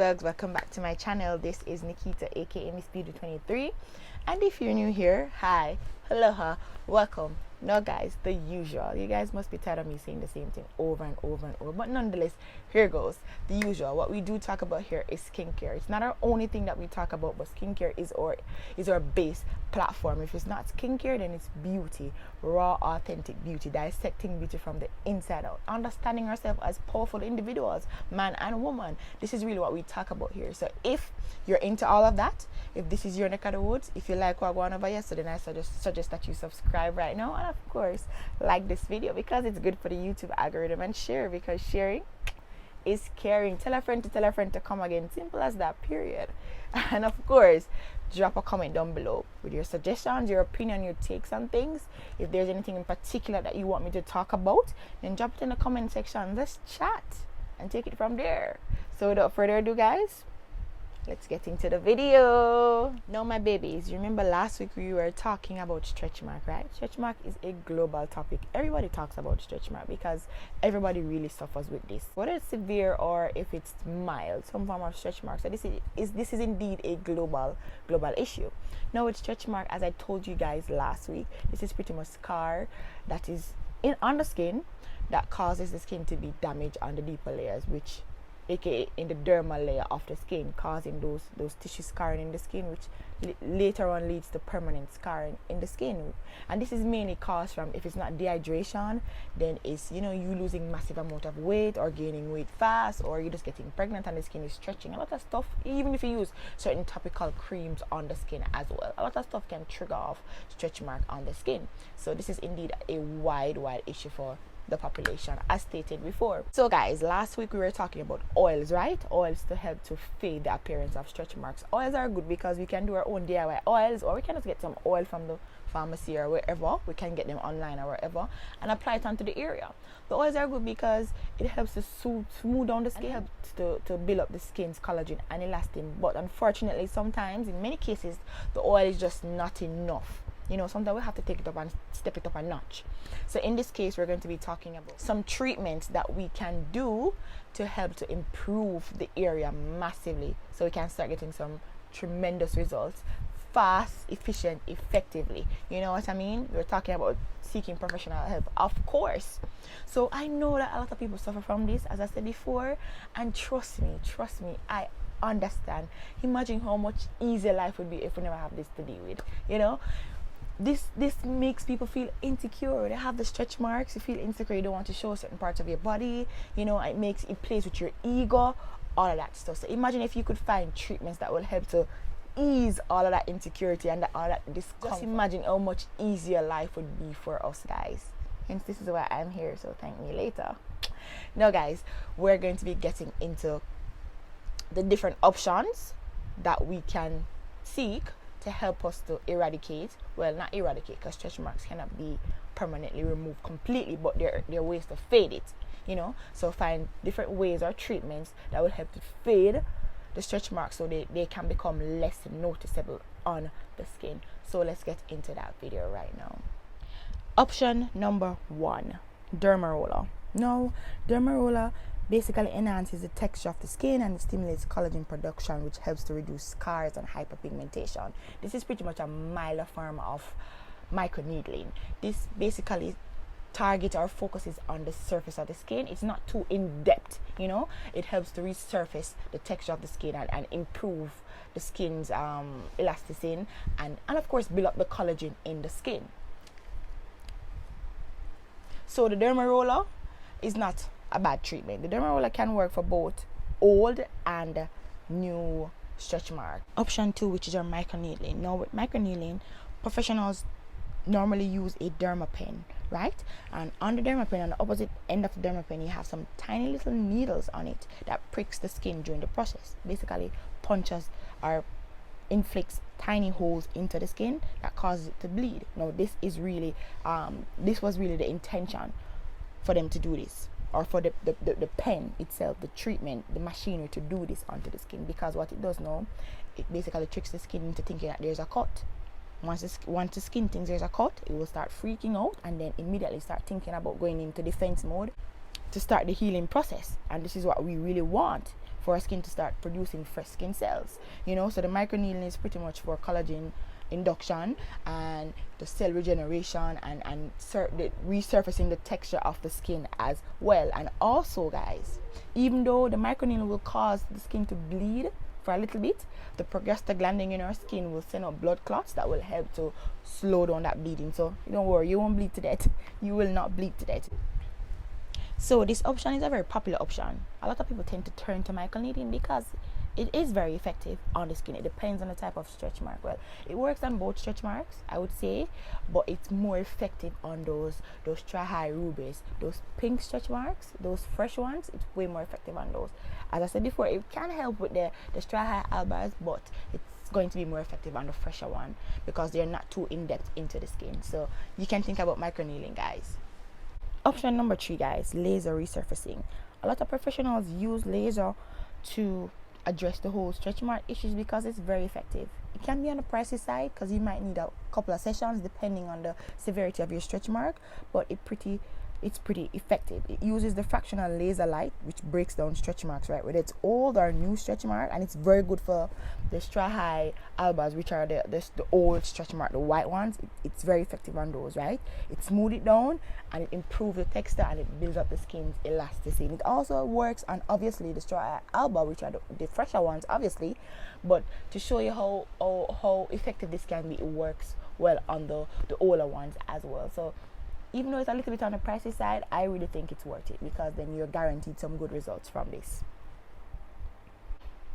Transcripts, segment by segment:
vlogs, welcome back to my channel. This is Nikita aka Miss Beauty 23, and if you're new here, hi, aloha, welcome. Now guys, the usual, you guys must be tired of me saying the same thing over and over and over, but nonetheless, here goes. The usual, what we do talk about here is skincare. It's not our only thing that we talk about, but skincare is our base platform. If it's not skincare, then it's beauty, raw authentic beauty, dissecting beauty from the inside out, understanding ourselves as powerful individuals, man and woman. This is really what we talk about here. So if you're into all of that, if this is your neck of the woods, if you like what I went over yesterday, then I suggest that you subscribe right now, and of course like this video because it's good for the YouTube algorithm, and share because sharing is caring. Tell a friend to come again. Simple as that, period. And of course, drop a comment down below with your suggestions, your opinion, your takes on things. If there's anything in particular that you want me to talk about, then drop it in the comment section. Let's chat and take it from there. So without further ado, guys, let's get into the video. Now my babies, you remember last week we were talking about stretch mark, right? Stretch mark is a global topic. Everybody talks about stretch mark because everybody really suffers with this, whether it's severe or if it's mild, some form of stretch mark. So this is indeed a global issue. Now with stretch mark, as I told you guys last week, this is pretty much scar that is on the skin that causes the skin to be damaged on the deeper layers, which aka in the dermal layer of the skin, causing those tissue scarring in the skin, which later on leads to permanent scarring in the skin. And this is mainly caused from, if it's not dehydration, then it's, you losing massive amount of weight or gaining weight fast, or you're just getting pregnant and the skin is stretching. A lot of stuff, even if you use certain topical creams on the skin as well, a lot of stuff can trigger off stretch mark on the skin. So this is indeed a wide issue for the population, as stated before. So guys, last week we were talking about oils, right? Oils to help to fade the appearance of stretch marks. Oils are good because we can do our own DIY oils, or we can just get some oil from the pharmacy or wherever. We can get them online or wherever and apply it onto the area. The oils are good because it helps to smooth down the skin, helps to build up the skin's collagen and elastin. But unfortunately, sometimes, in many cases, the oil is just not enough. Sometimes we have to take it up and step it up a notch. So in this case, we're going to be talking about some treatments that we can do to help to improve the area massively, so we can start getting some tremendous results fast, efficient, effectively. You know what I mean? We're talking about seeking professional help, of course. So I know that a lot of people suffer from this, as I said before, and trust me, I understand. Imagine how much easier life would be if we never have this to deal with. This makes people feel insecure. They have the stretch marks, you feel insecure, you don't want to show certain parts of your body, it plays with your ego, all of that stuff. So imagine if you could find treatments that will help to ease all of that insecurity and all that discomfort. Just imagine how much easier life would be for us, guys. Hence, this is why I'm here, so thank me later. Now guys, we're going to be getting into the different options that we can seek to help us to eradicate, well, not eradicate, because stretch marks cannot be permanently removed completely, but there are ways to fade it, so find different ways or treatments that will help to fade the stretch marks so they can become less noticeable on the skin. So let's get into that video right now. Option number 1, Derma Roller. Now, Derma Roller basically enhances the texture of the skin and stimulates collagen production, which helps to reduce scars and hyperpigmentation. This is pretty much a milder form of microneedling. This basically targets or focuses on the surface of the skin. It's not too in-depth, it helps to resurface the texture of the skin and improve the skin's elasticity and of course build up the collagen in the skin. So the Derma Roller is not a bad treatment. The Derma Roller can work for both old and new stretch mark. Option 2, which is your microneedling. Now with microneedling, professionals normally use a derma pen, right? And on the derma pen, on the opposite end of the derma pen, you have some tiny little needles on it that pricks the skin during the process. Basically punches or inflicts tiny holes into the skin that causes it to bleed. Now this is really this was really the intention for them to do this, or for the pen itself, the treatment, the machinery to do this onto the skin, because what it does now, it basically tricks the skin into thinking that there's a cut. Once the skin thinks there's a cut, it will start freaking out and then immediately start thinking about going into defense mode to start the healing process. And this is what we really want. for our skin to start producing fresh skin cells. You know, so the microneedling is pretty much for collagen induction and the cell regeneration and resurfacing the texture of the skin as well. And also, guys, even though the microneedling will cause the skin to bleed for a little bit, the prostaglandin in our skin will send out blood clots that will help to slow down that bleeding. So don't worry, you won't bleed to death. You will not bleed to death. So this option is a very popular option. A lot of people tend to turn to microneedling because it is very effective on the skin. It depends on the type of stretch mark. Well, it works on both stretch marks, I would say, but it's more effective on those tri-high rubies, those pink stretch marks, those fresh ones. It's way more effective on those. As I said before, it can help with the tri-high albas, but it's going to be more effective on the fresher one because they're not too in-depth into the skin. So you can think about microneedling, guys. Option number 3, guys, laser resurfacing. A lot of professionals use laser to address the whole stretch mark issues because it's very effective. It can be on the pricey side because you might need a couple of sessions depending on the severity of your stretch mark, but it's pretty effective. It uses the fractional laser light, which breaks down stretch marks, right, whether it's old or new stretch mark, and it's very good for the tri-high albas, which are the old stretch mark, the white ones. It's very effective on those, right? It smooths it down and it improves the texture and it builds up the skin's elasticity. It also works on obviously the tri-high alba, which are the fresher ones, obviously, but to show you how effective this can be, it works well on the older ones as well. So even though it's a little bit on the pricey side, I really think it's worth it because then you're guaranteed some good results from this.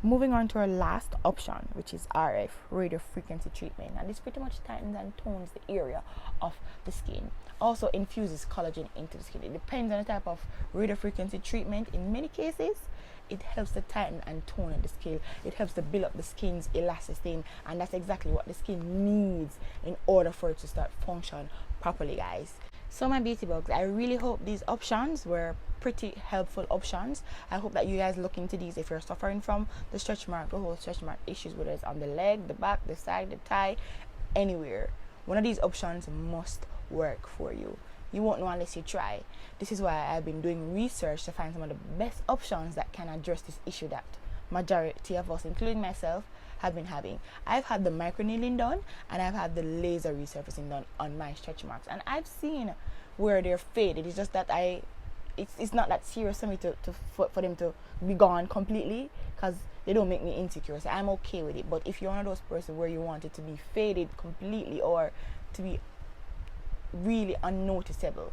Moving on to our last option, which is RF, radio frequency treatment, and this pretty much tightens and tones the area of the skin. Also infuses collagen into the skin. It depends on the type of radio frequency treatment. In many cases, it helps to tighten and tone the skin. It helps to build up the skin's elasticity, and that's exactly what the skin needs in order for it to start function properly, guys. So my beauty bugs, I really hope these options were pretty helpful options. I hope that you guys look into these if you're suffering from the stretch mark, the whole stretch mark issues, whether it's on the leg, the back, the side, the thigh, anywhere. One of these options must work for you. You won't know unless you try. This is why I've been doing research to find some of the best options that can address this issue that majority of us, including myself, have been having. I've had the microneedling done and I've had the laser resurfacing done on my stretch marks, and I've seen where they're faded. It's just that it's not that serious for me for them to be gone completely because they don't make me insecure, so I'm okay with it. But if you're one of those persons where you want it to be faded completely or to be really unnoticeable,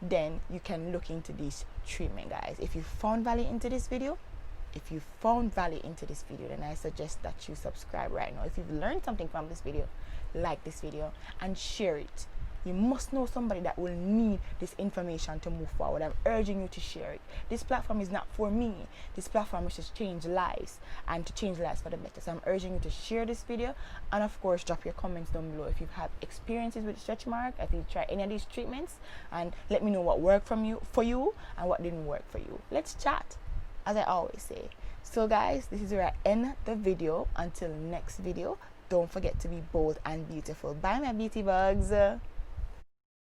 then you can look into this treatment, guys. If you found value into this video, then I suggest that you subscribe right now. If you've learned something from this video, like this video and share it. You must know somebody that will need this information to move forward. I'm urging you to share it. This platform is not for me. This platform is to change lives and to change lives for the better. So I'm urging you to share this video, and of course drop your comments down below if you've had experiences with stretch mark, if you try any of these treatments, and let me know what worked for you and what didn't work for you. Let's chat, as I always say. So guys, this is where I end the video. Until next video, don't forget to be bold and beautiful. Bye my beauty bugs.